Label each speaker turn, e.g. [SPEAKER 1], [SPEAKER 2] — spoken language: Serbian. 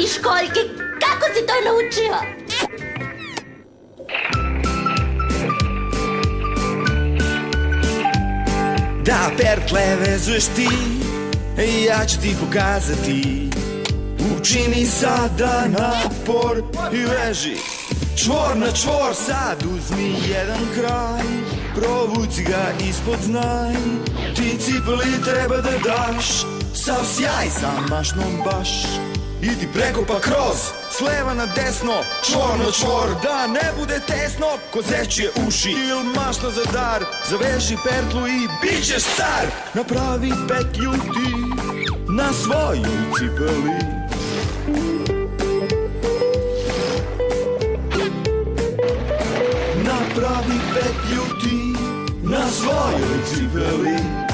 [SPEAKER 1] piškoljke, kako si to naučio?
[SPEAKER 2] Da pertle vezuješ ti, ja ću ti pokazati. Učini sada napor i veži čvor na čvor. Sad uzmi jedan kraj, provuci ga ispod znaj. Ti cipeli treba da daš sav sjaj sa mašnom baš. Idi preko pa kroz, s leva na desno, čvor na čvor. Da ne bude tesno ko zečje uši ili mašna za dar. Zaveži pertlu i bit ćeš car. Napravi petlju ti na svojoj cipeli. Napravi petlju ti na svojoj cipeli.